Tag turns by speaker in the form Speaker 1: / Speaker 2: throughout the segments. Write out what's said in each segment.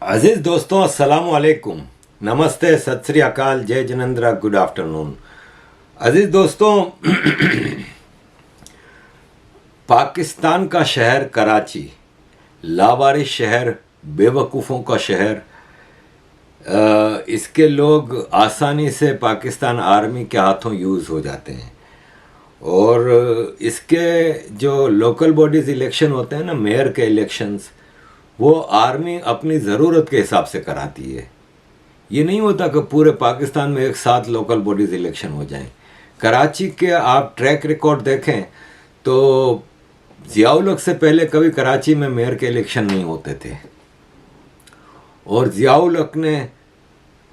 Speaker 1: अजीज दोस्तों, अस्सलाम वालेकुम, नमस्ते, सत श्री अकाल, जय जिनेंद्र, गुड आफ्टरनून। अजीज दोस्तों, पाकिस्तान का शहर कराची, लावारिस शहर, बेवकूफ़ों का शहर, इसके लोग आसानी से पाकिस्तान आर्मी के हाथों यूज़ हो जाते हैं। और इसके जो लोकल बॉडीज़ इलेक्शन होते हैं ना, मेयर के इलेक्शंस, वो आर्मी अपनी ज़रूरत के हिसाब से कराती है। ये नहीं होता कि पूरे पाकिस्तान में एक साथ लोकल बॉडीज़ इलेक्शन हो जाएं। कराची के आप ट्रैक रिकॉर्ड देखें तो ज़ियाउल हक से पहले कभी कराची में मेयर के इलेक्शन नहीं होते थे, और ज़ियाउल हक ने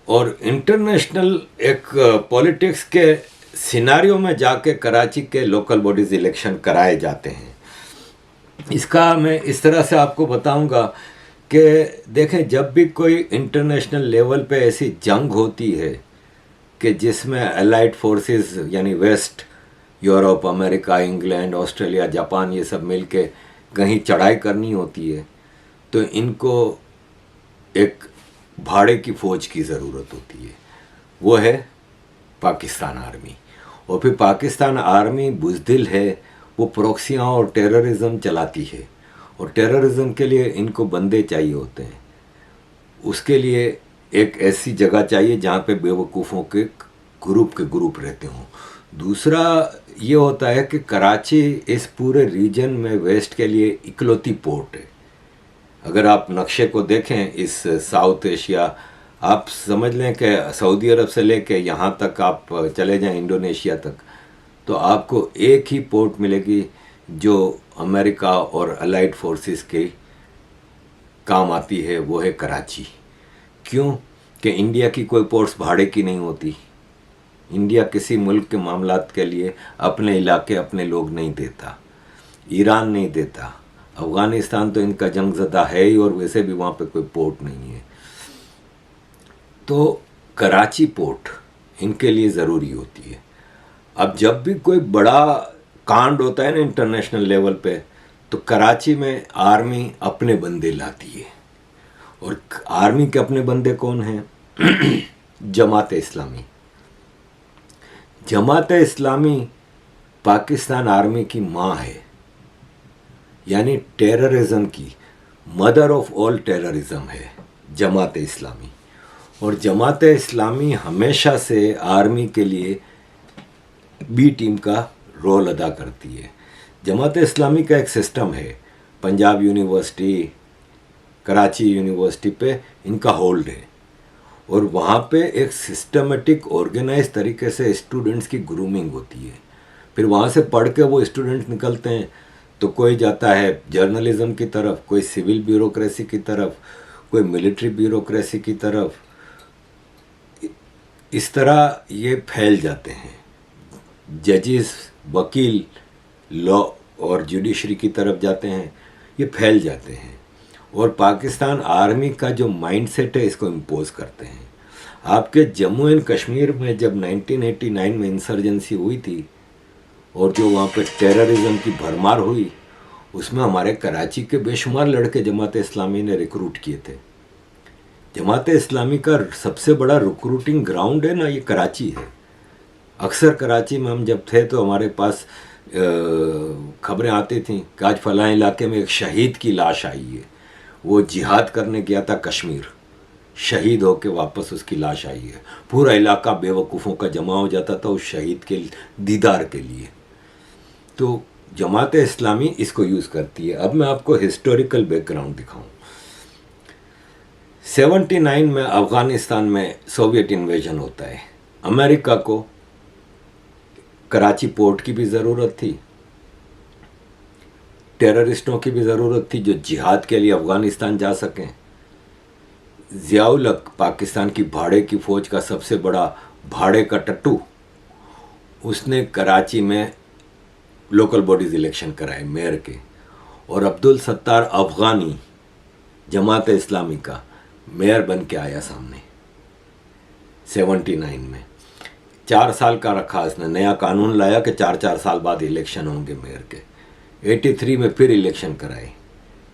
Speaker 1: और इंटरनेशनल एक पॉलिटिक्स के सिनारियो में जाके कराची के लोकल बॉडीज़ इलेक्शन कराए जाते हैं। इसका मैं इस तरह से आपको बताऊंगा कि देखें, जब भी कोई इंटरनेशनल लेवल पे ऐसी जंग होती है कि जिसमें अलाइड फोर्सेस यानी West, Europe, America, England, Australia, Japan, ये सब मिलके कहीं चढ़ाई करनी होती है, तो इनको एक भाड़े की फ़ौज की ज़रूरत होती है। वो है पाकिस्तान आर्मी। और फिर पाकिस्तान आर्मी बुज़दिल है, वो प्रॉक्सियाँ और टेररिज्म चलाती है, और टेररिज्म के लिए इनको बंदे चाहिए होते हैं। उसके लिए एक ऐसी जगह चाहिए जहाँ पे बेवकूफ़ों के ग्रुप रहते हों। दूसरा ये होता है कि कराची इस पूरे रीजन में वेस्ट के लिए इकलौती पोर्ट है। अगर आप नक्शे को देखें, इस साउथ एशिया, आप समझ लें कि सऊदी अरब से लेके यहाँ तक आप चले जाएं इंडोनेशिया तक, तो आपको एक ही पोर्ट मिलेगी जो अमेरिका और अलाइड फोर्सेस के काम आती है, वो है कराची। क्यों कि इंडिया की कोई पोर्ट्स भाड़े की नहीं होती। इंडिया किसी मुल्क के मामलात के लिए अपने इलाके, अपने लोग नहीं देता। ईरान नहीं देता। अफ़गानिस्तान तो इनका जंगज़दा है ही, और वैसे भी वहाँ पे कोई पोर्ट नहीं है। तो कराची पोर्ट इनके लिए ज़रूरी होती है। अब जब भी कोई बड़ा कांड होता है ना इंटरनेशनल लेवल पे, तो कराची में आर्मी अपने बंदे लाती है। और आर्मी के अपने बंदे कौन हैं? जमात इस्लामी। जमात इस्लामी पाकिस्तान आर्मी की माँ है, यानी टेररिज्म की मदर ऑफ ऑल टेररिज्म है जमात इस्लामी। और जमात इस्लामी हमेशा से आर्मी के लिए बी टीम का रोल अदा करती है। जमात इस्लामी का एक सिस्टम है, पंजाब यूनिवर्सिटी, कराची यूनिवर्सिटी पे इनका होल्ड है, और वहाँ पे एक सिस्टमेटिक ऑर्गेनाइज तरीके से स्टूडेंट्स की ग्रूमिंग होती है। फिर वहाँ से पढ़ के वो स्टूडेंट्स निकलते हैं, तो कोई जाता है जर्नलिज्म की तरफ, कोई सिविल ब्यूरोक्रेसी की तरफ, कोई मिलिट्री ब्यूरोक्रेसी की तरफ। इस तरह ये फैल जाते हैं। जजेस, वकील, लॉ और जुडिशरी की तरफ जाते हैं, ये फैल जाते हैं, और पाकिस्तान आर्मी का जो माइंडसेट है इसको इम्पोज करते हैं। आपके जम्मू एंड कश्मीर में जब 1989 में इंसर्जेंसी हुई थी और जो वहाँ पे टेररिज्म की भरमार हुई, उसमें हमारे कराची के बेशुमार लड़के जमात इस्लामी ने रिक्रूट किए थे। जमात इस्लामी का सबसे बड़ा रिक्रूटिंग ग्राउंड है ना, ये कराची है। अक्सर कराची में हम जब थे तो हमारे पास खबरें आती थीं कि आज फलां इलाके में एक शहीद की लाश आई है, वो जिहाद करने गया था कश्मीर, शहीद होके वापस उसकी लाश आई है। पूरा इलाका बेवकूफ़ों का जमा हो जाता था उस शहीद के दीदार के लिए। तो जमात इस्लामी इसको यूज़ करती है। अब मैं आपको हिस्टोरिकल बैकग्राउंड दिखाऊं। 79 में अफ़गानिस्तान में सोवियत इन्वेजन होता है। अमेरिका को कराची पोर्ट की भी ज़रूरत थी, टेररिस्टों की भी ज़रूरत थी जो जिहाद के लिए अफ़गानिस्तान जा सकें। ज़ियाउल हक, पाकिस्तान की भाड़े की फ़ौज का सबसे बड़ा भाड़े का टट्टू, उसने कराची में लोकल बॉडीज़ इलेक्शन कराए मेयर के, और अब्दुल सत्तार अफ़गानी जमात इस्लामी का मेयर बन के आया सामने 79 में। 4 साल का रखा उसने, नया कानून लाया कि 4-4 साल बाद इलेक्शन होंगे मेयर के। 83 में फिर इलेक्शन कराए,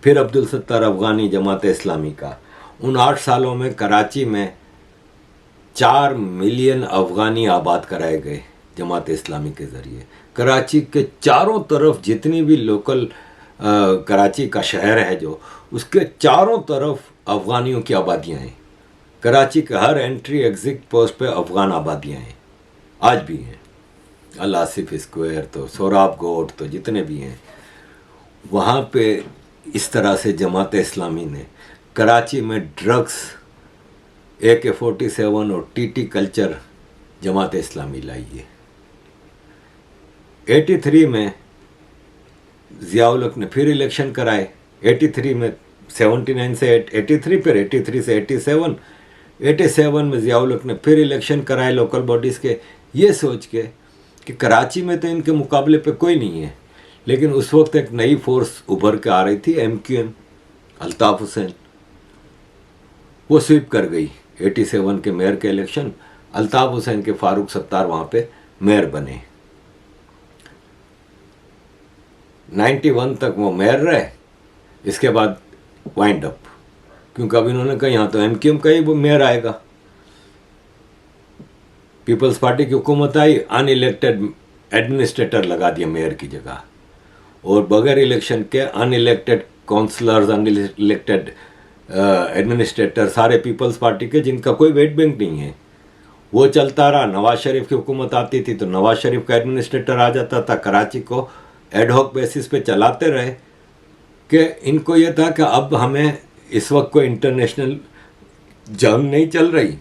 Speaker 1: फिर अब्दुल सत्तार अफ़गानी जमात इस्लामी का, उन 8 सालों में कराची में 4 मिलियन अफ़गानी आबाद कराए गए जमात इस्लामी के ज़रिए। कराची के चारों तरफ जितनी भी लोकल कराची का शहर है जो, उसके चारों तरफ अफ़गानियों की आबादियाँ हैं। कराची के हर एंट्री एग्ज़िट पोस्ट पे अफ़गान आबादियाँ हैं, आज भी हैं। अल आसिफ स्क्वायर तो, सोराब गोट तो, जितने भी हैं वहाँ पे इस तरह से जमात इस्लामी ने कराची में ड्रग्स, AK-47 और TT कल्चर जमात इस्लामी लाई है। 83 में ज़ियाउल हक ने फिर इलेक्शन कराए। 83 में 79 से 83, फिर 83 से 87, 87 में ज़ियाउल हक ने फिर इलेक्शन कराए लोकल बॉडीज़ के, ये सोच के कि कराची में तो इनके मुकाबले पे कोई नहीं है। लेकिन उस वक्त एक नई फोर्स उभर के आ रही थी, MQM, अल्ताफ़ हुसैन, वो स्वीप कर गई 87 के मेयर के इलेक्शन। अल्ताफ़ हुसैन के फारूक सत्तार वहाँ पे मेयर बने। 91 तक वो मेयर रहे, इसके बाद वाइंड अप, क्योंकि अब इन्होंने कहा यहाँ तो MQM का ही वो मेयर आएगा। पीपल्स पार्टी की हुकूमत आई, अनइलेक्टेड एडमिनिस्ट्रेटर लगा दिया मेयर की जगह, और बगैर इलेक्शन के अनइलेक्टेड काउंसलर्स, अनइलेक्टेड एडमिनिस्ट्रेटर सारे पीपल्स पार्टी के, जिनका कोई वेट बैंक नहीं है, वो चलता रहा। नवाज शरीफ की हुकूमत आती थी तो नवाज शरीफ का एडमिनिस्ट्रेटर आ जाता था, कराची को एडहॉक बेसिस पे चलाते रहे। कि इनको ये था कि अब हमें इस वक्त कोई इंटरनेशनल जंग नहीं चल रही,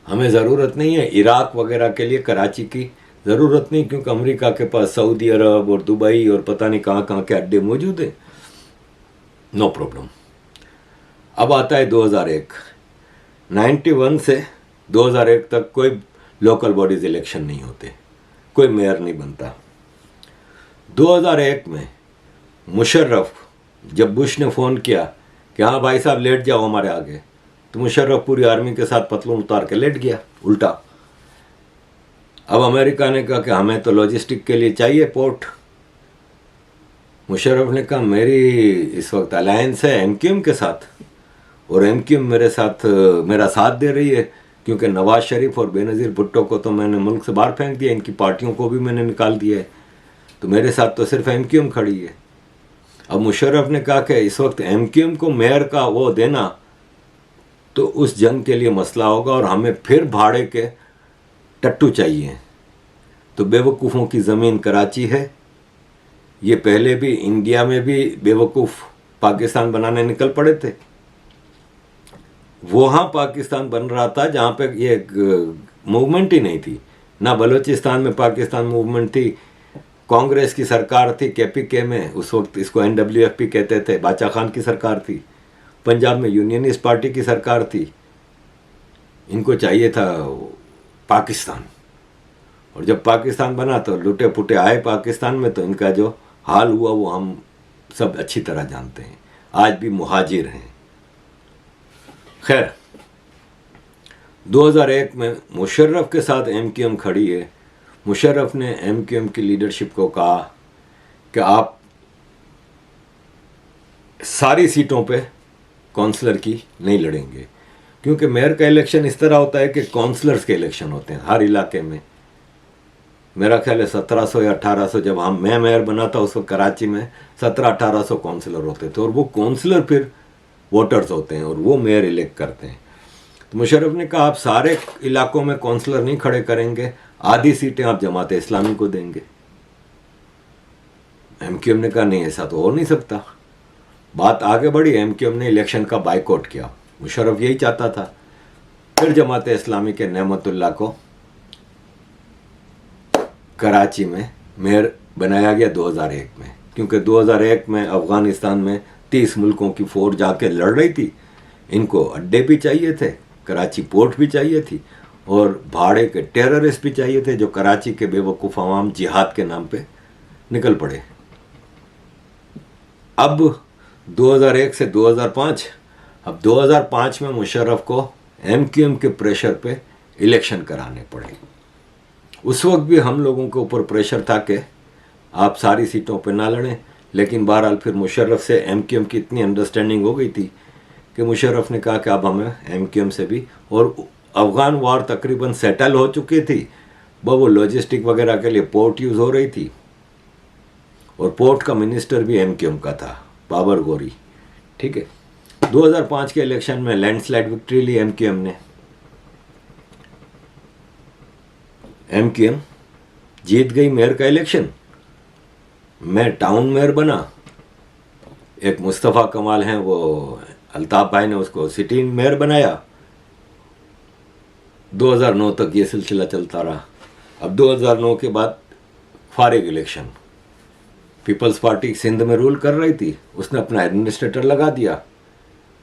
Speaker 1: हमें ज़रूरत नहीं है इराक वगैरह के लिए कराची की ज़रूरत नहीं, क्योंकि अमेरिका के पास सऊदी अरब और दुबई और पता नहीं कहाँ कहाँ के अड्डे मौजूद हैं, नो प्रॉब्लम। अब आता है 2001। 91 से 2001 तक कोई लोकल बॉडीज़ इलेक्शन नहीं होते, कोई मेयर नहीं बनता। 2001 में मुशर्रफ, जब बुश ने फ़ोन किया कि हाँ भाई साहब लेट जाओ हमारे आगे, तो मुशर्रफ पूरी आर्मी के साथ पतलून उतार के लेट गया उल्टा। अब अमेरिका ने कहा कि हमें तो लॉजिस्टिक के लिए चाहिए पोर्ट। मुशर्रफ ने कहा मेरी इस वक्त अलायंस है MQM के साथ, और MQM मेरा साथ दे रही है, क्योंकि नवाज शरीफ और बेनज़ीर भुट्टो को तो मैंने मुल्क से बाहर फेंक दिया, इनकी पार्टियों को भी मैंने निकाल दिया है, तो मेरे साथ तो सिर्फ MQM खड़ी है। अब मुशर्रफ ने कहा कि इस वक्त MQM को मेयर का वो देना तो उस जंग के लिए मसला होगा, और हमें फिर भाड़े के टट्टू चाहिए। तो बेवकूफ़ों की ज़मीन कराची है। ये पहले भी इंडिया में भी बेवकूफ़ पाकिस्तान बनाने निकल पड़े थे। वहाँ पाकिस्तान बन रहा था जहाँ पे ये मूवमेंट ही नहीं थी, ना बलूचिस्तान में पाकिस्तान मूवमेंट थी, कांग्रेस की सरकार थी KPK में, उस वक्त इसको NWFP कहते थे, बाचा खान की सरकार थी। पंजाब में यूनियनिस्ट पार्टी की सरकार थी। इनको चाहिए था पाकिस्तान, और जब पाकिस्तान बना तो लुटे पुटे आए पाकिस्तान में, तो इनका जो हाल हुआ वो हम सब अच्छी तरह जानते हैं। आज भी मुहाजिर हैं। खैर, 2001 में मुशर्रफ के साथ MQM खड़ी है। मुशर्रफ ने MQM की लीडरशिप को कहा कि आप सारी सीटों पे काउंसलर की नहीं लड़ेंगे, क्योंकि मेयर का इलेक्शन इस तरह होता है कि काउंसलर्स के इलेक्शन होते हैं हर इलाके में। मेरा ख्याल है 1700 या 1800, जब मैं मेयर बना था उस वक्त कराची में 1700-1800 काउंसलर होते थे, और वो काउंसलर फिर वोटर्स होते हैं और वो मेयर इलेक्ट करते हैं। तो मुशर्रफ ने कहा आप सारे इलाकों में काउंसलर नहीं खड़े करेंगे, आधी सीटें आप जमात इस्लामी को देंगे। MQM ने कहा नहीं, ऐसा तो हो नहीं सकता। बात आगे बढ़ी, MQM ने इलेक्शन का बाइकआउट किया, मुशर्रफ यही चाहता था। फिर जमात इस्लामी के नेमतुल्लाह को कराची में मेयर बनाया गया 2001 में, क्योंकि 2001 में अफ़गानिस्तान में 30 मुल्कों की फौज जाके लड़ रही थी। इनको अड्डे भी चाहिए थे, कराची पोर्ट भी चाहिए थी, और भाड़े के टेररिस्ट भी चाहिए थे, जो कराची के बेवकूफ़ अवाम जिहाद के नाम पे निकल पड़े। अब 2001 से 2005, अब 2005 में मुशर्रफ को MQM के प्रेशर पे इलेक्शन कराने पड़े। उस वक्त भी हम लोगों के ऊपर प्रेशर था कि आप सारी सीटों पे ना लड़ें, लेकिन बहरहाल फिर मुशर्रफ से MQM की इतनी अंडरस्टैंडिंग हो गई थी कि मुशर्रफ ने कहा कि अब हमें एमक्यूएम से भी, और अफ़गान वार तकरीबन सेटल हो चुकी थी, वो लॉजिस्टिक वगैरह के लिए पोर्ट यूज़ हो रही थी, और पोर्ट का मिनिस्टर भी एमक्यूएम का था, बाबर गोरी। ठीक है, 2005 के इलेक्शन में लैंडस्लाइड विक्ट्री ली एमक्यूएम ने। एमक्यूएम जीत गई मेयर का इलेक्शन, मैं टाउन मेयर बना, एक मुस्तफ़ा कमाल हैं, वो अल्ताफ़ भाई ने उसको सिटी मेयर बनाया। 2009 तक ये सिलसिला चलता रहा। अब 2009 के बाद फारिग इलेक्शन, पीपल्स पार्टी सिंध में रूल कर रही थी, उसने अपना एडमिनिस्ट्रेटर लगा दिया,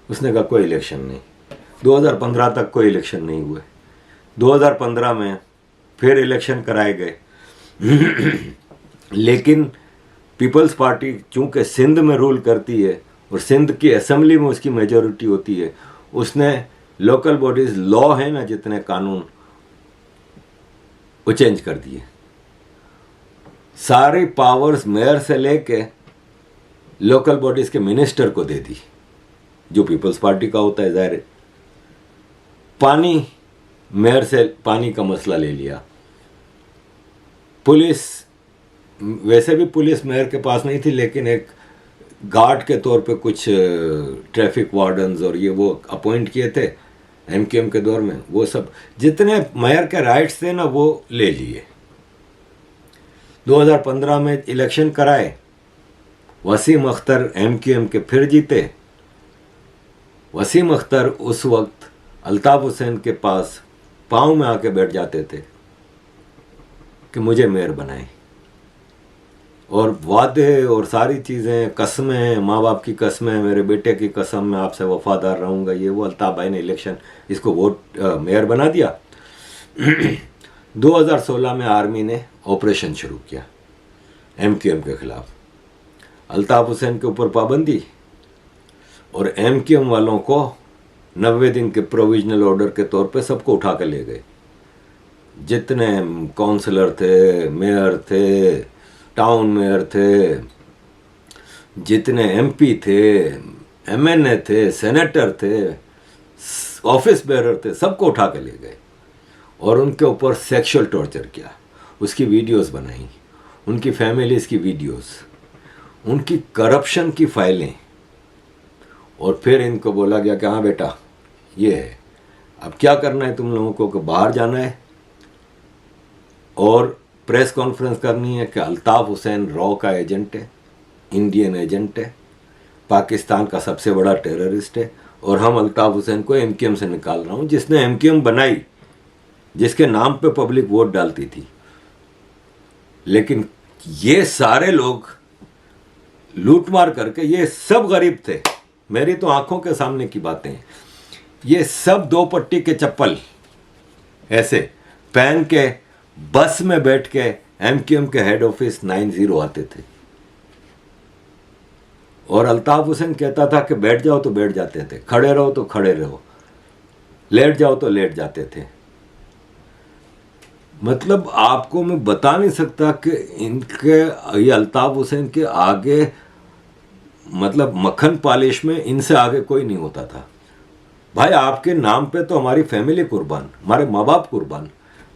Speaker 1: उसने कहा कोई इलेक्शन नहीं। 2015 तक कोई इलेक्शन नहीं हुए। 2015 में फिर इलेक्शन कराए गए लेकिन पीपल्स पार्टी चूंकि सिंध में रूल करती है और सिंध की असेंबली में उसकी मेजॉरिटी होती है, उसने लोकल बॉडीज लॉ है ना, जितने कानून, वो चेंज कर दिए। सारी पावर्स मेयर से लेके लोकल बॉडीज के मिनिस्टर को दे दी, जो पीपल्स पार्टी का होता है। जाहिर है, पानी, मेयर से पानी का मसला ले लिया। पुलिस, वैसे भी पुलिस मेयर के पास नहीं थी, लेकिन एक गार्ड के तौर पे कुछ ट्रैफिक वार्डन्स और ये वो अपॉइंट किए थे एमक्यूएम के दौर में, वो सब जितने मेयर के राइट्स थे ना वो ले लिए। 2015 में इलेक्शन कराए, वसीम अख्तर एमक्यूएम के फिर जीते। वसीम अख्तर उस वक्त अल्ताफ़ हुसैन के पास पाँव में आके बैठ जाते थे कि मुझे मेयर बनाए, और वादे और सारी चीज़ें, कस्में, माँ बाप की कस्में, मेरे बेटे की कसम, मैं आपसे वफादार रहूँगा, ये वो। अल्ताफ़ भाई ने इलेक्शन इसको वोट मेयर बना दिया। 2016 में आर्मी ने ऑपरेशन शुरू किया एमक्यूएम के खिलाफ। अल्ताफ़ हुसैन के ऊपर पाबंदी, और एमक्यूएम वालों को 90 दिन के प्रोविजनल ऑर्डर के तौर पे सबको उठा के ले गए। जितने काउंसलर थे, मेयर थे, टाउन मेयर थे, जितने एमपी थे, एमएनए थे, सेनेटर थे, ऑफिस बेरर थे, सबको उठा के ले गए और उनके ऊपर सेक्सुअल टॉर्चर किया। उसकी वीडियोस बनाई, उनकी फैमिलीज़ की वीडियोस, उनकी करप्शन की फाइलें, और फिर इनको बोला गया कि हाँ बेटा ये है, अब क्या करना है तुम लोगों को, कि बाहर जाना है और प्रेस कॉन्फ्रेंस करनी है कि अल्ताफ़ हुसैन रॉ का एजेंट है, इंडियन एजेंट है, पाकिस्तान का सबसे बड़ा टेररिस्ट है, और हम अल्ताफ़ हुसैन को एमक्यूएम से निकाल रहा हूँ, जिसने एमक्यूएम बनाई, जिसके नाम पे पब्लिक वोट डालती थी। लेकिन ये सारे लोग लूटमार करके, ये सब गरीब थे, मेरी तो आंखों के सामने की बातें हैं, ये सब 2 पट्टी के चप्पल ऐसे पहन के बस में बैठ के एमक्यूएम के हेड ऑफिस 90 आते थे, और अल्ताफ़ हुसैन कहता था कि बैठ जाओ तो बैठ जाते थे, खड़े रहो तो खड़े रहो, लेट जाओ तो लेट जाते थे। मतलब आपको मैं बता नहीं सकता कि इनके, ये अल्ताफ़ हुसैन के आगे, मतलब मक्खन पालिश में इनसे आगे कोई नहीं होता था। भाई आपके नाम पे तो हमारी फैमिली कुर्बान, हमारे माँ बाप कुर्बान,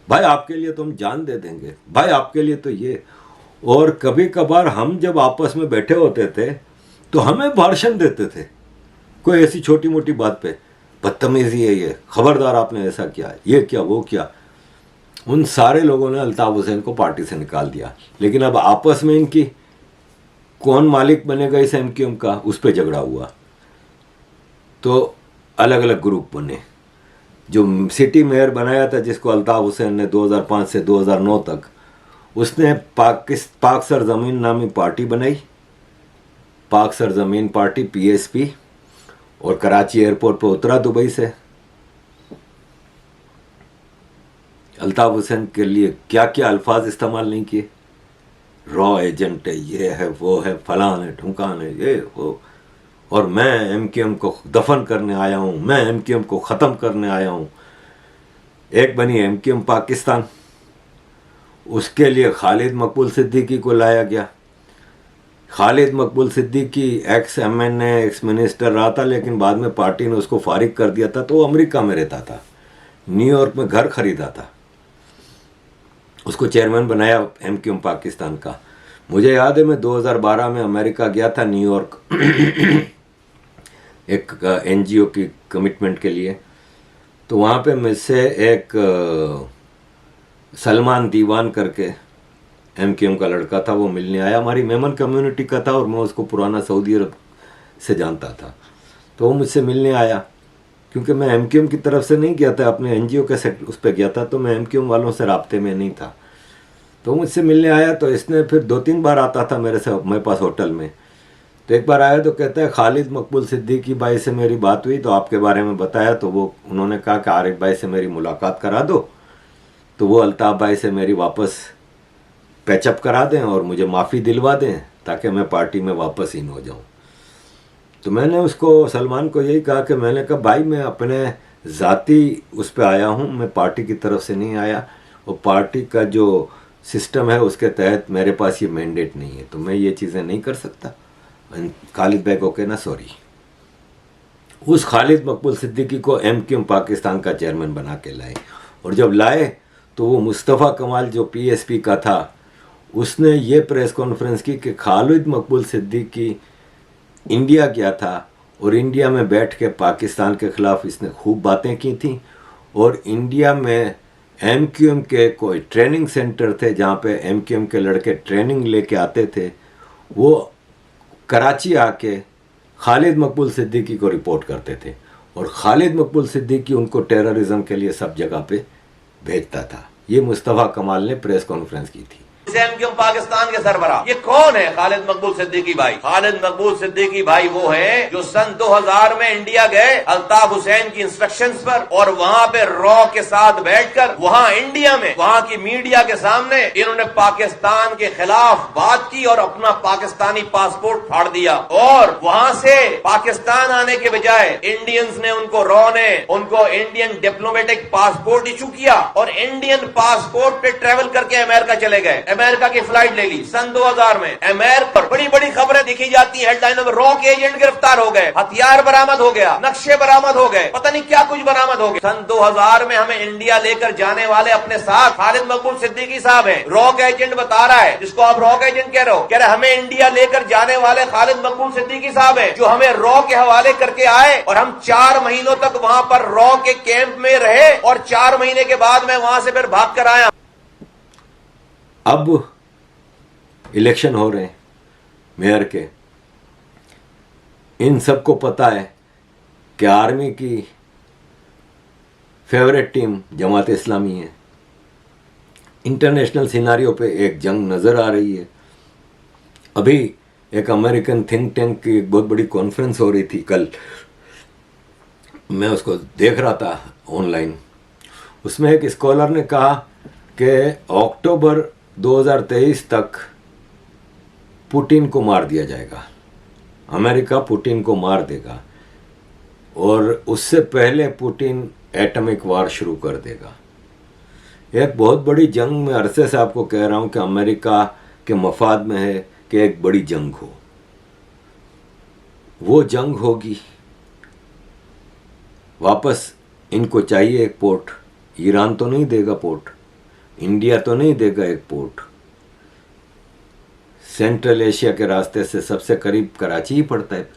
Speaker 1: भाई आपके लिए तो हम जान दे देंगे, भाई आपके लिए तो ये। और कभी कभार हम जब आपस में बैठे होते थे तो हमें भाषण देते थे, कोई ऐसी छोटी मोटी बात पे, बदतमीजी है ये, खबरदार आपने ऐसा किया, ये क्या वो क्या। उन सारे लोगों ने अल्ताफ़ हुसैन को पार्टी से निकाल दिया। लेकिन अब आपस में इनकी कौन मालिक बनेगा इस एमक्यूएम का, उस पर झगड़ा हुआ, तो अलग अलग ग्रुप बने। जो सिटी मेयर बनाया था, जिसको अल्ताफ़ हुसैन ने 2005 से 2009 तक, उसने पाक सरजमीन नामी पार्टी बनाई, पाक सरजमीन पार्टी PSP, और कराची एयरपोर्ट पर उतरा दुबई से। अल्ताफ़ हुसैन के लिए क्या क्या अल्फाज इस्तेमाल नहीं किए, रॉ एजेंट है, ये है, वो है, फलान है, ढुकान है, ये वो, और मैं एमक्यूएम को दफन करने आया हूँ, मैं एमक्यूएम को ख़त्म करने आया हूँ। एक बनी एमक्यूएम पाकिस्तान, उसके लिए खालिद मकबूल सिद्दीकी को लाया गया। खालिद मकबूल Siddiqui x MNA ex minister रहा था, लेकिन बाद में पार्टी ने उसको फारिग कर दिया था, तो वो अमेरिका में रहता था, न्यूयॉर्क में घर खरीदा था, उसको चेयरमैन बनाया MQM पाकिस्तान का। मुझे याद है मैं 2012 में अमेरिका गया था, न्यूयॉर्क एक NGO की कमिटमेंट के लिए। तो वहाँ पे मुझसे एक सलमान दीवान करके MQM का लड़का था, वो मिलने आया, हमारी मेमन कम्युनिटी का था और मैं उसको पुराना सऊदी अरब से जानता था। तो वो मुझसे मिलने आया, क्योंकि मैं MQM की तरफ से नहीं गया था, अपने NGO के सेट उस पर गया था, तो मैं MQM वालों से राब्ते में नहीं था। तो मुझसे मिलने आया, तो इसने फिर 2-3 बार आता था मेरे पास होटल में। तो एक बार आया तो कहता है खालिद मकबूल सिद्दीकी भाई से मेरी बात हुई, तो आपके बारे में बताया, तो वो उन्होंने कहा कि आरिफ भाई से मेरी मुलाकात करा दो, तो वो अल्ताफ़ भाई से मेरी वापस पैचअप करा दें और मुझे माफ़ी दिलवा दें ताकि मैं पार्टी में वापस इन हो जाऊं। तो मैंने उसको, सलमान को यही कहा कि मैंने कहा भाई मैं अपने ज़ाती उस पर आया हूं, मैं पार्टी की तरफ से नहीं आया, और पार्टी का जो सिस्टम है उसके तहत मेरे पास ये मैंडेट नहीं है, तो मैं ये चीज़ें नहीं कर सकता। खालिद भाई को कहना सॉरी। उस खालिद मकबूल सिद्दीकी को MQM पाकिस्तान का चेयरमैन बना के लाए, और जब लाए तो वो मुस्तफ़ा कमाल जो PSP का था, उसने ये प्रेस कॉन्फ्रेंस की कि खालिद मकबूल सिद्दीकी इंडिया गया था और इंडिया में बैठ के पाकिस्तान के ख़िलाफ़ इसने खूब बातें की थी, और इंडिया में MQM के कोई ट्रेनिंग सेंटर थे जहाँ पे MQM के लड़के ट्रेनिंग लेके आते थे, वो कराची आके खालिद मकबूल सिद्दीकी को रिपोर्ट करते थे, और खालिद मकबूल सिद्दीकी उनको टेररिज्म के लिए सब जगह पे भेजता था। ये मुस्तफ़ा कमाल ने प्रेस कॉन्फ्रेंस की थी।
Speaker 2: MQM पाकिस्तान के सरबरा ये कौन है? खालिद मकबूल सिद्दीकी भाई। खालिद मकबूल सिद्दीकी भाई वो हैं जो सन 2000 में इंडिया गए अल्ताफ हुसैन की इंस्ट्रक्शंस पर, और वहां पे रॉ के साथ बैठकर वहां इंडिया में वहां की मीडिया के सामने इन्होंने पाकिस्तान के खिलाफ बात की और अपना पाकिस्तानी पासपोर्ट फाड़ दिया, और वहां से पाकिस्तान आने के बजाय इंडियंस ने रॉ ने उनको इंडियन डिप्लोमेटिक पासपोर्ट इशू किया और इंडियन पासपोर्ट पे ट्रेवल करके अमेरिका चले गए। अमेरिका की फ्लाइट ले ली सन 2000 में। अमेरिका पर बड़ी बड़ी खबरें दिखी जाती है, हेडलाइनों में रॉ के एजेंट गिरफ्तार हो गए, हथियार बरामद हो गया, नक्शे बरामद हो गए, पता नहीं क्या कुछ बरामद हो गया। सन 2000 में हमें इंडिया लेकर जाने वाले अपने साथ खालिद मकबूल सिद्दीकी साहब हैं। रॉ का एजेंट बता रहा है, जिसको आप रॉ का एजेंट कह रहे हो, कह रहे हमें इंडिया लेकर जाने वाले खालिद मकबूल सिद्दीकी साहब हैं, जो हमें रॉ के हवाले करके आए, और हम 4 महीनों तक वहां पर रॉ के कैंप में रहे, और 4 महीने के बाद मैं वहां से फिर भाग कर आया।
Speaker 1: अब इलेक्शन हो रहे हैं मेयर के, इन सबको पता है कि आर्मी की फेवरेट टीम जमात इस्लामी है। इंटरनेशनल सिनारियो पे एक जंग नज़र आ रही है। अभी एक अमेरिकन थिंक टैंक की एक बहुत बड़ी कॉन्फ्रेंस हो रही थी कल, मैं उसको देख रहा था ऑनलाइन। उसमें एक स्कॉलर ने कहा कि अक्टूबर 2023 तक पुतिन को मार दिया जाएगा, अमेरिका पुतिन को मार देगा, और उससे पहले पुतिन एटॉमिक वार शुरू कर देगा। एक बहुत बड़ी जंग में अरसे से आपको कह रहा हूं कि अमेरिका के मफाद में है कि एक बड़ी जंग हो। वो जंग होगी, वापस इनको चाहिए एक पोर्ट। ईरान तो नहीं देगा पोर्ट, इंडिया तो नहीं देगा एक पोर्ट। सेंट्रल एशिया के रास्ते से सबसे करीब कराची ही पड़ता है।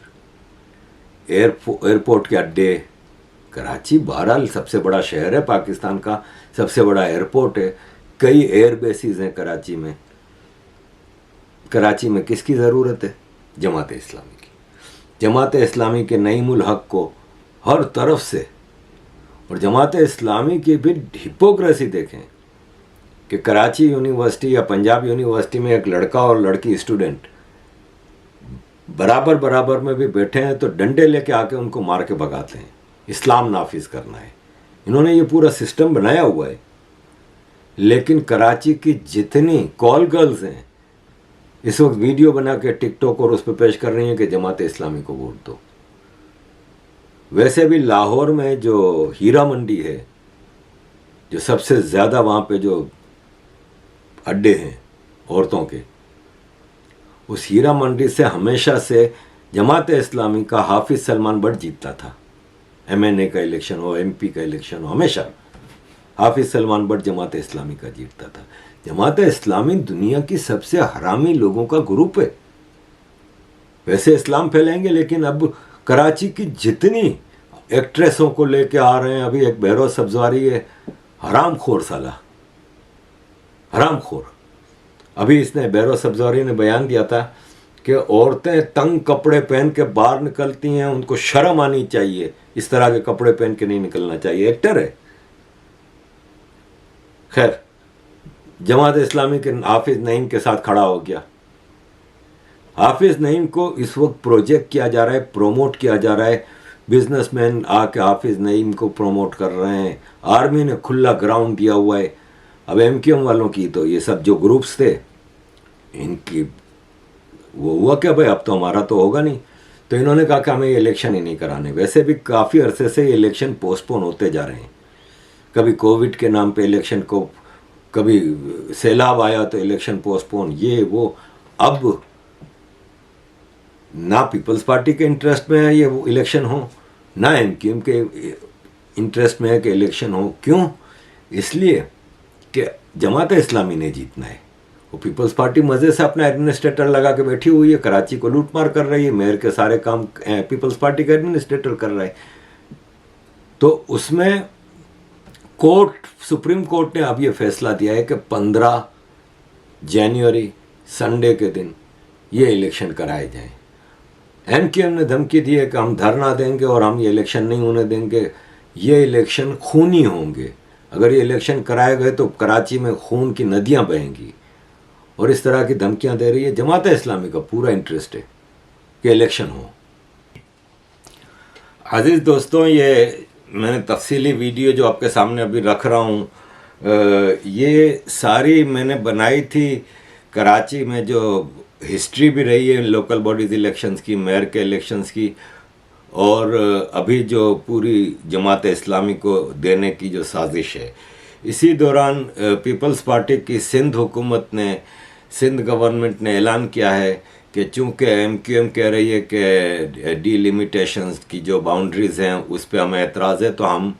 Speaker 1: एयरपोर्ट के अड्डे कराची बहरहाल सबसे बड़ा शहर है पाकिस्तान का, सबसे बड़ा एयरपोर्ट है, कई एयर बेसिस हैं कराची में। कराची में किसकी ज़रूरत है? जमात इस्लामी की। जमात इस्लामी के नईमुल हक को हर तरफ से, और जमात इस्लामी की भी हिपोक्रेसी देखें कि कराची यूनिवर्सिटी या पंजाब यूनिवर्सिटी में एक लड़का और लड़की स्टूडेंट बराबर बराबर में भी बैठे हैं तो डंडे लेके आके उनको मार के भगाते हैं। इस्लाम नाफिज करना है, इन्होंने ये पूरा सिस्टम बनाया हुआ है। लेकिन कराची की जितनी कॉल गर्ल्स हैं इस वक्त वीडियो बना के टिकटॉक और उस पर पेश कर रही हैं कि जमात इस्लामी को वोट दो। वैसे भी लाहौर में जो हीरा मंडी है, जो सबसे ज़्यादा वहाँ पे जो अड्डे हैं औरतों के, उस हीरा मंडी से हमेशा से जमात इस्लामी का हाफिज सलमान बट जीतता था। MNA का इलेक्शन हो, MP का इलेक्शन हो, हमेशा हाफिज सलमान बट जमात इस्लामी का जीतता था। जमात इस्लामी दुनिया की सबसे हरामी लोगों का ग्रुप है। वैसे इस्लाम फैलाएंगे, लेकिन अब कराची की जितनी एक्ट्रेसों को लेके आ रहे हैं, अभी एक बहरोज सब्जवारी है, हरामखोर साला, हरामखोर। अभी इसने बहरोज सब्जवारी ने बयान दिया था कि औरतें तंग कपड़े पहन के बाहर निकलती हैं, उनको शर्म आनी चाहिए, इस तरह के कपड़े पहन के नहीं निकलना चाहिए। एक्टर है। खैर, जमात इस्लामी के हाफिज नईम के साथ खड़ा हो गया। हाफिज नईम को इस वक्त प्रोजेक्ट किया जा रहा है, प्रोमोट किया जा रहा है। बिजनेसमैन आके हाफिज नईम को प्रमोट कर रहे हैं। आर्मी ने खुला ग्राउंड दिया हुआ है। अब MQM वालों की तो ये सब जो ग्रुप्स थे, इनकी वो हुआ क्या भाई, अब तो हमारा तो होगा नहीं, तो इन्होंने कहा कि हमें ये इलेक्शन ही नहीं कराने। वैसे भी काफ़ी अरसे से ये इलेक्शन पोस्टपोन होते जा रहे हैं। कभी कोविड के नाम पे इलेक्शन को, कभी सैलाब आया तो इलेक्शन पोस्टपोन, ये वो। अब ना पीपल्स पार्टी के इंटरेस्ट में है ये इलेक्शन हो, ना MQM के इंटरेस्ट में है कि इलेक्शन हो। क्यों? इसलिए कि जमात इस्लामी ने जीतना है। वो पीपल्स पार्टी मज़े से अपना एडमिनिस्ट्रेटर लगा के बैठी हुई है, कराची को लूटमार कर रही है, मेयर के सारे काम पीपल्स पार्टी का एडमिनिस्ट्रेटर कर रहा है। तो उसमें सुप्रीम कोर्ट ने अब ये फैसला दिया है कि 15 जनवरी संडे के दिन ये इलेक्शन कराए जाएं। MQM ने धमकी दी है कि हम धरना देंगे और हम ये इलेक्शन नहीं होने देंगे। ये इलेक्शन खूनी होंगे। अगर ये इलेक्शन कराए गए तो कराची में खून की नदियां बहेंगी, और इस तरह की धमकियां दे रही है। जमात इस्लामी का पूरा इंटरेस्ट है कि इलेक्शन हो। अजीज दोस्तों, ये मैंने तफसीली वीडियो जो आपके सामने अभी रख रहा हूँ, ये सारी मैंने बनाई थी कराची में जो हिस्ट्री भी रही है लोकल बॉडीज़ इलेक्शंस की, मेयर के इलेक्शंस की, और अभी जो पूरी जमात इस्लामी को देने की जो साजिश है। इसी दौरान पीपल्स पार्टी की सिंध हुकूमत ने, सिंध गवर्नमेंट ने ऐलान किया है कि चूँकि MQM कह रही है कि डिलिमिटेशंस की जो बाउंड्रीज़ हैं उस पर हमें एतराज़ है, तो हम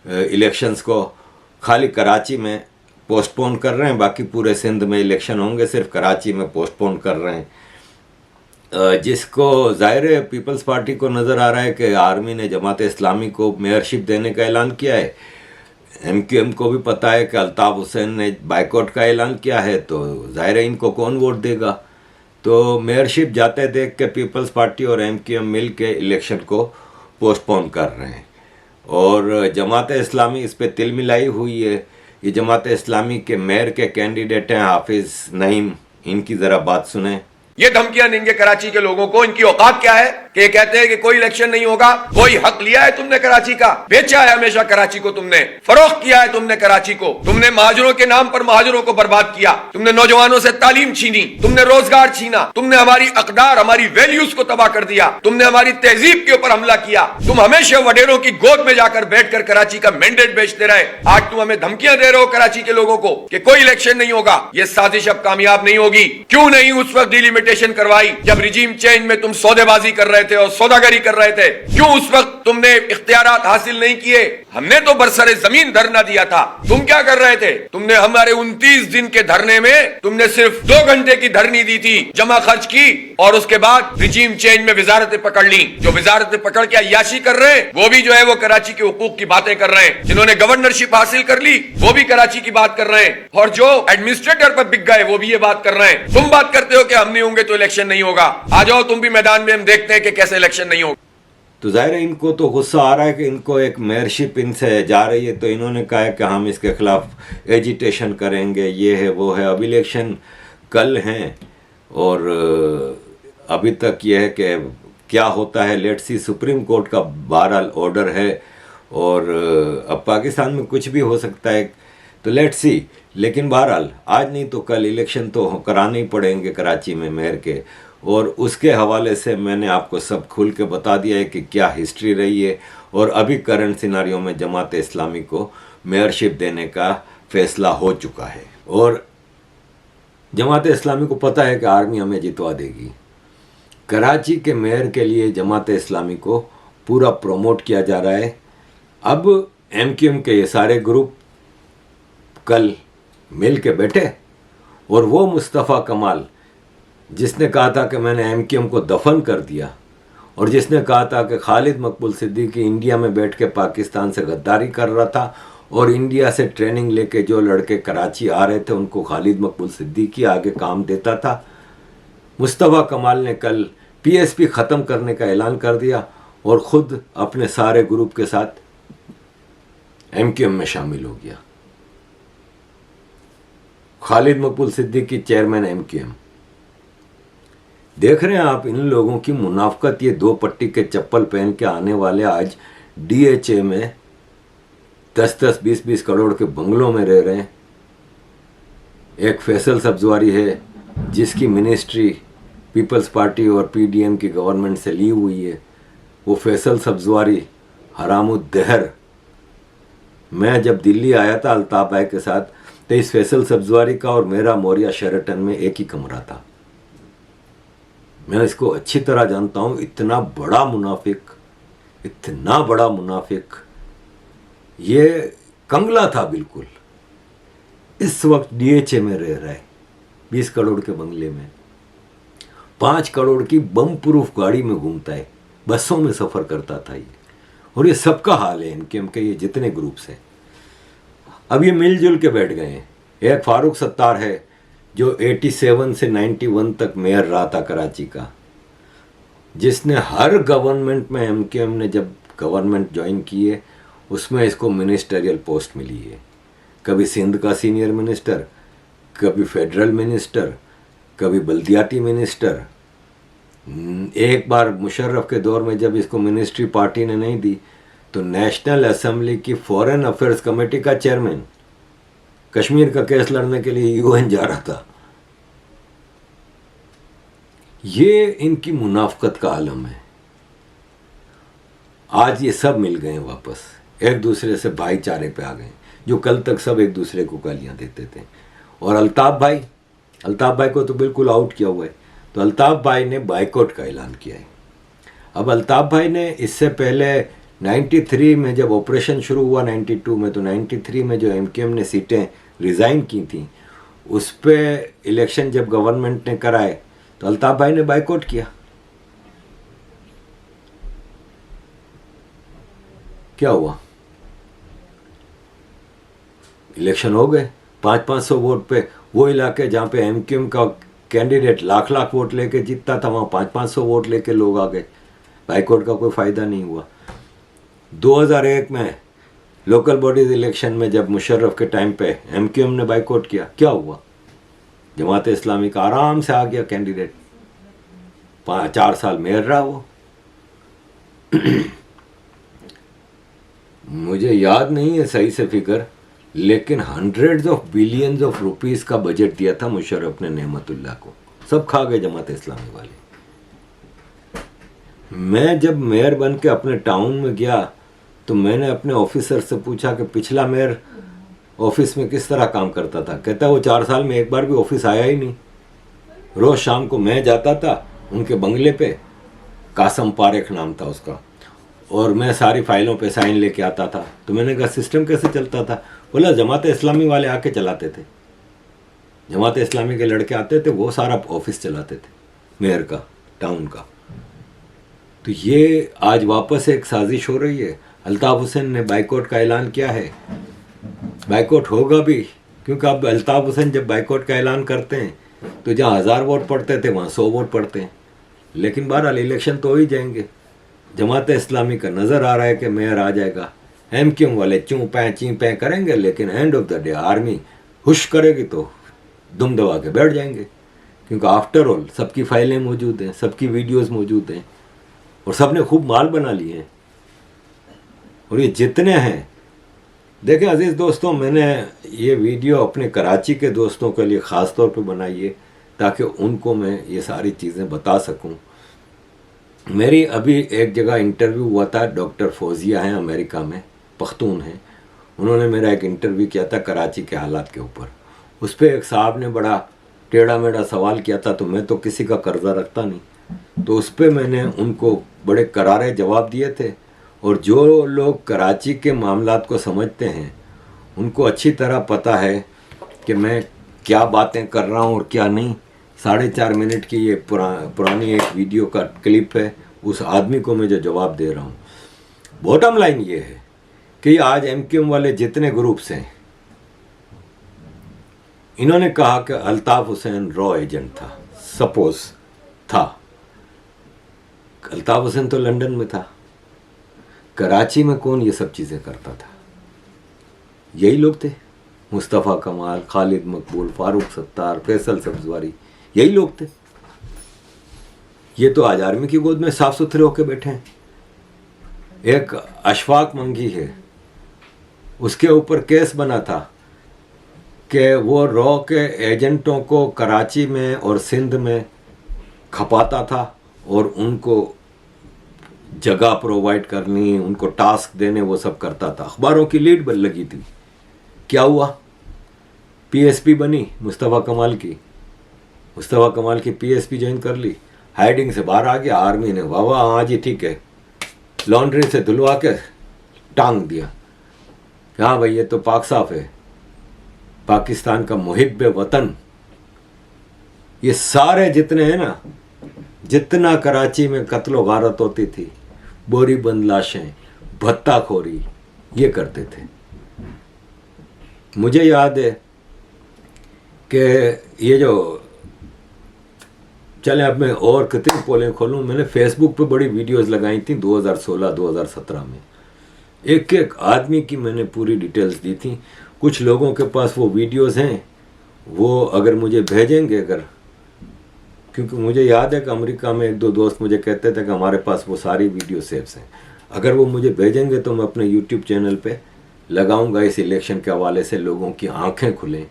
Speaker 1: इलेक्शंस को खाली कराची में पोस्टपोन कर रहे हैं, बाकी पूरे सिंध में इलेक्शन होंगे, सिर्फ कराची में पोस्टपोन कर रहे हैं। जिसको ज़ाहिर है पीपल्स पार्टी को नज़र आ रहा है कि आर्मी ने जमात इस्लामी को मेयरशिप देने का ऐलान किया है। MQM को भी पता है कि अल्ताफ़ हुसैन ने बाइकआउट का ऐलान किया है, तो ज़ाहिर है इनको कौन वोट देगा। तो मेयरशिप जाते देख के पीपल्स पार्टी और MQM मिल के इलेक्शन को पोस्टपोन कर रहे हैं, और जमात इस्लामी इस पर तिल मिलाई हुई है। ये जमात इस्लामी के मेयर के कैंडिडेट हैं हाफिज नईम, इनकी ज़रा बात सुने।
Speaker 2: ये धमकियां देंगे कराची के लोगों को। इनकी औकात क्या है कि कहते हैं कि कोई इलेक्शन नहीं होगा। कोई हक लिया है तुमने कराची का? बेचा है हमेशा कराची को, तुमने फरोख्त किया है तुमने कराची को। तुमने महाजरों के नाम पर महाजरों को बर्बाद किया, तुमने नौजवानों से तालीम छीनी, तुमने रोजगार छीना, तुमने हमारी अकदार, हमारी वैल्यूज को तबाह कर दिया, तुमने हमारी तहजीब के ऊपर हमला किया। तुम हमेशा वडेरों की गोद में जाकर बैठकर कराची का मैंडेट बेचते रहे। आज तुम हमें धमकियां दे रहे हो कराची के लोगों को कि कोई इलेक्शन नहीं होगा। ये साजिश अब कामयाब नहीं होगी। क्यों नहीं उस वक्त डिलिमिटेशन करवाई जब रिजीम चेंज में तुम सौदेबाजी कर रहे थे और सौदागरी कर रहे थे? क्यों उस वक्त तुमने इख्तियारात हासिल नहीं किए? हमने तो बरसरे जमीन धरना दिया था। तुम क्या कर रहे थे? तुमने हमारे 29 दिन के धरने में तुमने सिर्फ 2 घंटे की धरनी दी थी, जमा खर्च की, और उसके बाद रिजीम चेंज में विजारतें पकड़ ली। जो विजारतें पकड़ के अय्याशी कर रहे हैं वो भी जो है वो कराची के हुकूक की बातें कर रहे हैं। जिन्होंने गवर्नरशिप हासिल कर ली वो भी कराची की बात कर रहे हैं, और जो एडमिनिस्ट्रेटर पर बिक गए वो भी ये बात कर रहे हैं। तुम बात करते हो कि हम नहीं होंगे तो इलेक्शन नहीं होगा। आ जाओ तुम भी मैदान में, हम देखते हैं कि कैसे इलेक्शन नहीं होगा।
Speaker 1: तो जाहिर है इनको तो गुस्सा आ रहा है कि इनको एक मेयरशिप इनसे जा रही है, तो इन्होंने कहा है कि हम इसके खिलाफ एजिटेशन करेंगे, ये है वो है। अब इलेक्शन कल हैं और अभी तक यह है कि क्या होता है, लेट्स सी। सुप्रीम कोर्ट का बहरहाल ऑर्डर है और अब पाकिस्तान में कुछ भी हो सकता है, तो लेट्स सी। लेकिन बहरहाल आज नहीं तो कल इलेक्शन तो कराने ही पड़ेंगे कराची में मेयर के, और उसके हवाले से मैंने आपको सब खुल के बता दिया है कि क्या हिस्ट्री रही है, और अभी करंट सिनारियों में जमात इस्लामी को मेयरशिप देने का फैसला हो चुका है। और जमात इस्लामी को पता है कि आर्मी हमें जितवा देगी। कराची के मेयर के लिए जमात इस्लामी को पूरा प्रमोट किया जा रहा है। अब एमक्यूएम के ये सारे ग्रुप कल मिल के बैठे और वो मुस्तफ़ा कमाल जिसने कहा था कि मैंने एमक्यूएम को दफन कर दिया और जिसने कहा था कि खालिद मकबूल सिद्दीकी इंडिया में बैठ के पाकिस्तान से गद्दारी कर रहा था और इंडिया से ट्रेनिंग लेके जो लड़के कराची आ रहे थे उनको खालिद मकबूल सिद्दीकी आगे काम देता था, मुस्तफ़ा कमाल ने कल पीएसपी ख़त्म करने का ऐलान कर दिया और ख़ुद अपने सारे ग्रुप के साथ एमक्यूएम में शामिल हो गया। खालिद मकबूल सिद्दीकी चेयरमैन एमक्यूएम। देख रहे हैं आप इन लोगों की मुनाफकत। ये 2 पट्टी के चप्पल पहन के आने वाले आज डीएचए में 10-10, 20-20 करोड़ के बंगलों में रह रहे हैं। एक फैसल सब्जवारी है जिसकी मिनिस्ट्री पीपल्स पार्टी और पीडीएम की गवर्नमेंट से ली हुई है। वो फैसल सब्जवारी हरामुद्दहर, मैं जब दिल्ली आया था अल्ताफ भाई के साथ तो इस फैसल सब्जवारी का और मेरा मोरिया शेरटन में एक ही कमरा था। मैं इसको अच्छी तरह जानता हूँ। इतना बड़ा मुनाफिक ये कंगला था बिल्कुल। इस वक्त डीएचए में रह रहा है 20 करोड़ के बंगले में, 5 करोड़ की बम प्रूफ गाड़ी में घूमता है, बसों में सफ़र करता था ये। और ये सबका हाल है इनके ये जितने ग्रुप्स हैं। अब ये मिलजुल के बैठ गए हैं। एक फारूक सत्तार है जो 87 से 91 तक मेयर रहा था कराची का, जिसने हर गवर्नमेंट में एमक्यूएम ने जब गवर्नमेंट ज्वाइन की है उसमें इसको मिनिस्टरियल पोस्ट मिली है। कभी सिंध का सीनियर मिनिस्टर, कभी फेडरल मिनिस्टर, कभी बल्दियाती मिनिस्टर। एक बार मुशर्रफ के दौर में जब इसको मिनिस्ट्री पार्टी ने नहीं दी तो नेशनल असेंबली की फॉरेन अफेयर्स कमेटी का चेयरमैन, कश्मीर का केस लड़ने के लिए यूएन जा रहा था। ये इनकी मुनाफकत का आलम है। आज ये सब मिल गए वापस, एक दूसरे से भाईचारे पे आ गए, जो कल तक सब एक दूसरे को गालियां देते थे। और अल्ताफ भाई को तो बिल्कुल आउट किया हुआ है। तो अल्ताफ भाई ने बाइकआउट का ऐलान किया है। अब अल्ताफ भाई ने इससे पहले 93 में जब ऑपरेशन शुरू हुआ 92 में, तो 93 में जो एमक्यूएम ने सीटें रिज़ाइन की थी उस पे इलेक्शन जब गवर्नमेंट ने कराए तो अल्ताफ भाई ने बाइकआउट किया। क्या हुआ? इलेक्शन हो गए 500-500 वोट पे। वो इलाके जहाँ पे एमक्यूएम का कैंडिडेट लाख वोट लेके जीतता था वहाँ 500-500 वोट लेके लोग आ गए। बाइकआउट का कोई फ़ायदा नहीं हुआ। 2001 में लोकल बॉडीज इलेक्शन में जब मुशर्रफ के टाइम पे एमक्यूएम ने बाइकआउट किया, क्या हुआ? जमात इस्लामी का आराम से आ गया कैंडिडेट, 4 साल मेयर रहा वो। मुझे याद नहीं है सही से फिगर, लेकिन hundreds of billions of rupees का बजट दिया था मुशर्रफ ने नेमतुल्लाह को, सब खा गए जमात इस्लामी वाले। मैं जब मेयर बन के अपने टाउन में गया तो मैंने अपने ऑफिसर से पूछा कि पिछला मेयर ऑफिस में किस तरह काम करता था। कहता वो 4 साल में एक बार भी ऑफिस आया ही नहीं। रोज़ शाम को मैं जाता था उनके बंगले पे, कासम पारेख नाम था उसका, और मैं सारी फाइलों पे साइन लेके आता था। तो मैंने कहा सिस्टम कैसे चलता था? बोला जमात इस्लामी वाले आके चलाते थे, जमात इस्लामी के लड़के आते थे, वो सारा ऑफिस चलाते थे मेयर का, टाउन का। तो ये आज वापस एक साजिश हो रही है। अल्ताफ हुसैन ने बाइकआउट का ऐलान किया है, बाइकआउट होगा भी, क्योंकि अब अल्ताफ हुसैन जब बाइकआउट का ऐलान करते हैं तो जहाँ 1000 वोट पड़ते थे वहाँ 100 वोट पड़ते हैं। लेकिन बहरहाल इलेक्शन तो हो ही जाएंगे। जमात इस्लामी का नज़र आ रहा है कि मेयर आ जाएगा। एमक्यूएम वाले चूँ पैं करेंगे, लेकिन end of the day army hush करेगी तो दुम दबा के बैठ जाएंगे, क्योंकि आफ्टर ऑल सबकी फाइलें मौजूद हैं, सबकी वीडियोस मौजूद हैं और सब ने खूब माल बना लिए हैं। और ये जितने हैं, देखें अजीज़ दोस्तों, मैंने ये वीडियो अपने कराची के दोस्तों के लिए ख़ास तौर पे बनाई है ताकि उनको मैं ये सारी चीज़ें बता सकूं। मेरी अभी एक जगह इंटरव्यू हुआ था, डॉक्टर फौजिया हैं अमेरिका में, पख्तून हैं, उन्होंने मेरा एक इंटरव्यू किया था कराची के हालात के ऊपर। उस पर एक साहब ने बड़ा टेढ़ा मेढ़ा सवाल किया था, तो मैं तो किसी का कर्जा रखता नहीं, तो उस पर मैंने उनको बड़े करारे जवाब दिए थे। और जो लोग कराची के मामलात को समझते हैं उनको अच्छी तरह पता है कि मैं क्या बातें कर रहा हूँ और क्या नहीं। 4.5 मिनट की ये पुरानी एक वीडियो का क्लिप है, उस आदमी को मैं जो जवाब दे रहा हूँ। बॉटम लाइन ये है कि आज एमक्यूएम वाले जितने ग्रुप्स हैं, इन्होंने कहा कि अल्ताफ हुसैन रॉ एजेंट था, सपोज था। अल्ताफ हुसैन तो लंदन में था, कराची में कौन ये सब चीज़ें करता था? यही लोग थे, मुस्तफ़ा कमाल, खालिद मकबूल, फारूक सत्तार, फैसल सब्जवारी, यही लोग थे। ये तो आज आर्मी की गोद में साफ सुथरे होकर बैठे हैं। एक अशफाक मंगी है, उसके ऊपर केस बना था कि वो रॉ के एजेंटों को कराची में और सिंध में खपाता था और उनको जगह प्रोवाइड करनी, उनको टास्क देने, वो सब करता था। अखबारों की लीड बन लगी थी। क्या हुआ? पीएसपी बनी मुस्तफ़ा कमाल की। मुस्तफ़ा कमाल की पीएसपी ज्वाइन कर ली, हाइडिंग से बाहर आ गया। आर्मी ने वाह वाह हाँ जी ठीक है, लॉन्ड्री से धुलवा के टांग दिया। हाँ भाई ये तो पाक साफ है, पाकिस्तान का मुहिब वतन। ये सारे जितने हैं ना, जितना कराची में कत्लो गारत होती थी, बोरी बंद लाशें, भत्ताखोरी, ये करते थे। मुझे याद है कि ये जो, चले अब मैं और कितनी पोलें खोलूं, मैंने फेसबुक पे बड़ी वीडियोस लगाई थी 2016-2017 में। एक एक आदमी की मैंने पूरी डिटेल्स दी थी। कुछ लोगों के पास वो वीडियोस हैं, वो अगर मुझे भेजेंगे, अगर, क्योंकि मुझे याद है कि अमेरिका में एक दो दोस्त मुझे कहते थे कि हमारे पास वो सारी वीडियो सेव्स हैं, अगर वो मुझे भेजेंगे तो मैं अपने यूट्यूब चैनल पे लगाऊंगा, इस इलेक्शन के हवाले से लोगों की आंखें खुलें।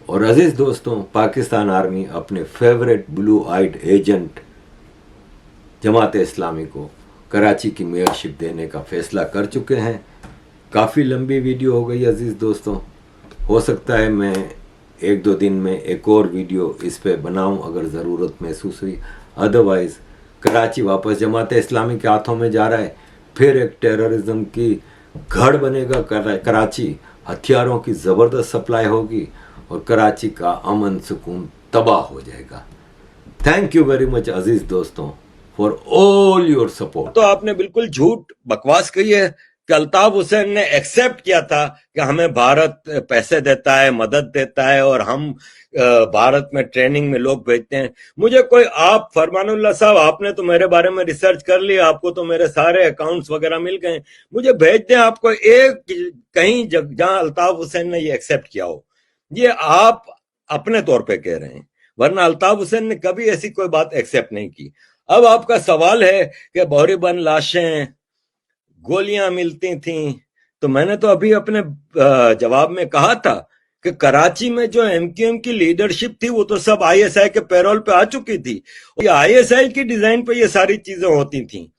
Speaker 1: और अजीज़ दोस्तों, पाकिस्तान आर्मी अपने favourite blue eyed agent Jamaat Islami को कराची की मेयरशिप देने का फैसला कर चुके हैं। काफ़ी लंबी वीडियो हो गई अजीज़ दोस्तों, हो सकता है मैं 1-2 दिन में एक और वीडियो इस पे बनाऊं अगर ज़रूरत महसूस हुई। अदरवाइज़ कराची वापस जमात इस्लामी के हाथों में जा रहा है, फिर एक टेररिज्म की गढ़ बनेगा कराची, हथियारों की ज़बरदस्त सप्लाई होगी और कराची का अमन सुकून तबाह हो जाएगा। थैंक यू वेरी मच अजीज दोस्तों फॉर ऑल योर सपोर्ट। तो आपने बिल्कुल झूठ बकवास कही है कि अल्ताफ हुसैन ने एक्सेप्ट किया था कि हमें भारत पैसे देता है, मदद देता है और हम भारत में ट्रेनिंग में लोग भेजते हैं। मुझे कोई, आप फरमानुल्लाह साहब, आपने तो मेरे बारे में रिसर्च कर लिया, आपको तो मेरे सारे अकाउंट्स वगैरह मिल गए, मुझे भेज दें आपको एक कहीं जहां अल्ताफ हुसैन ने ये एक्सेप्ट किया हो। ये आप अपने तौर पे कह रहे हैं, वरना अल्ताफ हुसैन ने कभी ऐसी कोई बात एक्सेप्ट नहीं की। अब आपका सवाल है कि बोरीबंद लाशें, गोलियां मिलती थीं, तो मैंने तो अभी अपने जवाब में कहा था कि कराची में जो एमक्यूएम की लीडरशिप थी वो तो सब आईएसआई के पैरोल पे आ चुकी थी। ये आईएसआई की डिजाइन पे ये सारी चीजें होती थी।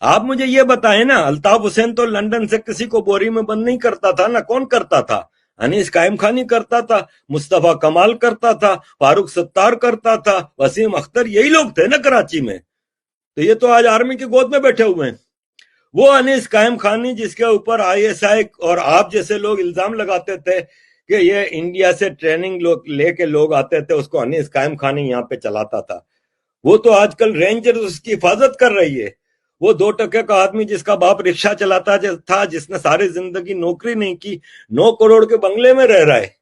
Speaker 1: आप मुझे ये बताएं ना, अल्ताफ हुसैन तो लंदन से किसी को बोरी में बंद नहीं करता था ना, कौन करता था? अनीस कायम खानी करता था, मुस्तफा कमाल करता था, फारूक सत्तार करता था, वसीम अख्तर, यही लोग थे ना कराची में। तो ये तो आज आर्मी की गोद में बैठे हुए हैं। वो अनीस कायम खानी जिसके ऊपर आईएसआई और आप जैसे लोग इल्जाम लगाते थे कि ये इंडिया से ट्रेनिंग लेके लोग आते थे, उसको अनीस कायम खानी यहाँ पे चलाता था। वो तो आजकल रेंजर उसकी हिफाजत कर रही है। वो 2 टके का आदमी जिसका बाप रिक्शा चलाता था, जिसने सारी जिंदगी नौकरी नहीं की, 9 करोड़ के बंगले में रह रहा है।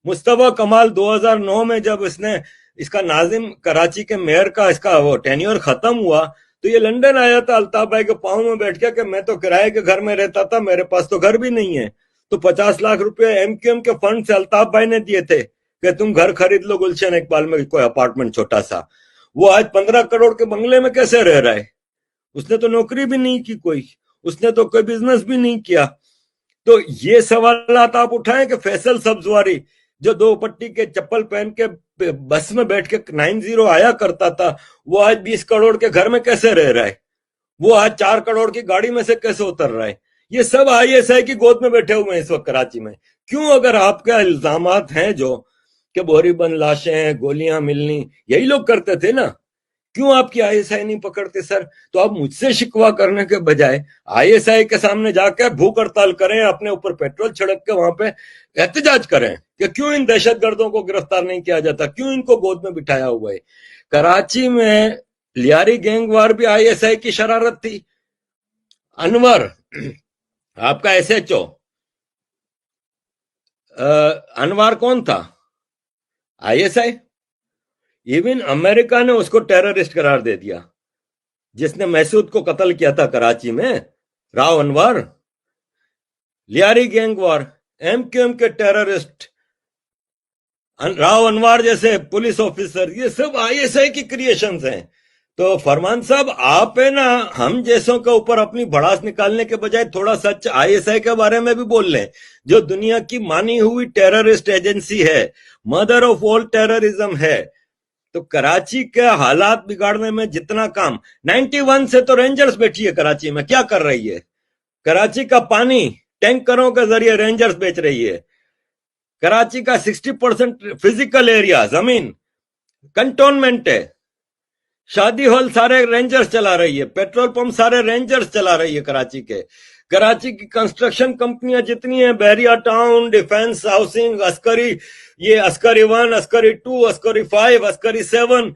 Speaker 1: मुस्तफा कमाल 2009 में जब इसने इसका नाजिम कराची के मेयर का इसका वो टेन्योर खत्म हुआ तो ये लंदन आया था अल्ताफ भाई के पाँव में बैठ के कि मैं तो किराए के घर में रहता था, मेरे पास तो घर भी नहीं है। तो 50 लाख रुपए एमक्यूएम के फंड से अल्ताफ भाई ने दिए थे कि तुम घर खरीद लो गुलशन इकबाल में, कोई अपार्टमेंट छोटा सा। वो आज 15 करोड़ के बंगले में कैसे रह रहा है? उसने तो नौकरी भी नहीं की कोई, उसने तो कोई बिजनेस भी नहीं किया। तो ये सवाल आप उठाएं कि फैसल सब्जवारी जो 2 पट्टी के चप्पल पहन के बस में बैठ के 90 आया करता था, वो आज 20 करोड़ के घर में कैसे रह रहा है? वो आज 4 करोड़ की गाड़ी में से कैसे उतर रहा है? ये सब आईएसआई की गोद में बैठे हुए हैं इस वक्त कराची में। क्यों? अगर आपके इल्जामात हैं जो कि बोरीबंद लाशें हैं, गोलियां मिलनी, यही लोग करते थे ना। क्यों आपकी आईएसआई नहीं पकड़ते सर? तो आप मुझसे शिकवा करने के बजाय आईएसआई के सामने जाकर भूख हड़ताल करें, अपने ऊपर पेट्रोल छिड़क के वहां पे एहतजाज करें कि क्यों इन दहशतगर्दों को गिरफ्तार नहीं किया जाता, क्यों इनको गोद में बिठाया हुआ है। कराची में लियारी गैंगवार भी आईएसआई की शरारत थी। अनवर आपका एसएचओ अनवर कौन था? आईएसआई। इवन अमेरिका ने उसको टेररिस्ट करार दे दिया, जिसने महसूद को कत्ल किया था कराची में, राव अनवर। लियारी गैंगवार, एमक्यूएम के टेररिस्ट राव अनवर जैसे पुलिस ऑफिसर, ये सब आईएसआई की क्रिएशंस हैं। तो फरमान साहब, आप है ना, हम जैसों के ऊपर अपनी भड़ास निकालने के बजाय थोड़ा सच आईएसआई के बारे में भी बोल लें, जो दुनिया की मानी हुई टेररिस्ट एजेंसी है, मदर ऑफ ऑल टेररिज्म है। तो कराची के हालात बिगाड़ने में जितना काम, 91 से तो रेंजर्स बैठी है कराची में, क्या कर रही है? कराची का पानी टैंकरों के जरिए रेंजर्स बेच रही है। कराची का 60% फिजिकल एरिया, जमीन कंटोनमेंट है। शादी हॉल सारे रेंजर्स चला रही है, पेट्रोल पंप सारे रेंजर्स चला रही है कराची के। कराची की कंस्ट्रक्शन कंपनियां जितनी हैं, बहरिया टाउन, डिफेंस, हाउसिंग, अस्करी, ये अस्करी 1, अस्करी 2, अस्करी 5, अस्करी 7,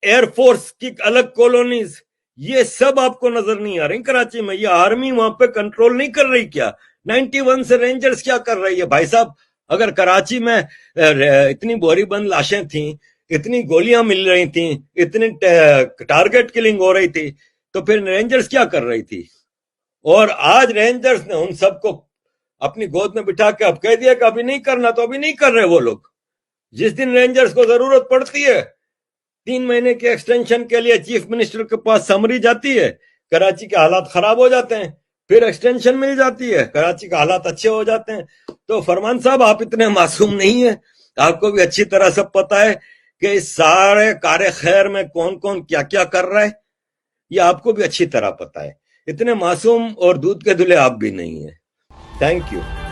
Speaker 1: एयरफोर्स की अलग कॉलोनीज, ये सब आपको नजर नहीं आ रही कराची में। ये आर्मी वहां पे कंट्रोल नहीं कर रही क्या? 91 से रेंजर्स क्या कर रही है भाई साहब? अगर कराची में इतनी बोरीबंद लाशें थी, इतनी गोलियां मिल रही थी, इतनी टारगेट किलिंग हो रही थी, तो फिर रेंजर्स क्या कर रही थी? और आज रेंजर्स ने उन सबको अपनी गोद में बिठा के अब कह दिया कि अभी नहीं करना, तो अभी नहीं कर रहे वो लोग। जिस दिन रेंजर्स को जरूरत पड़ती है, 3 महीने के एक्सटेंशन के लिए चीफ मिनिस्टर के पास समरी जाती है, कराची के हालात खराब हो जाते हैं, फिर एक्सटेंशन मिल जाती है, कराची के हालात अच्छे हो जाते हैं। तो फरमान साहब, आप इतने मासूम नहीं है, आपको भी अच्छी तरह सब पता है कि इस सारे कार्य खैर में कौन कौन क्या क्या कर रहा है, ये आपको भी अच्छी तरह पता है। इतने मासूम और दूध के धुले आप भी नहीं है। Thank you.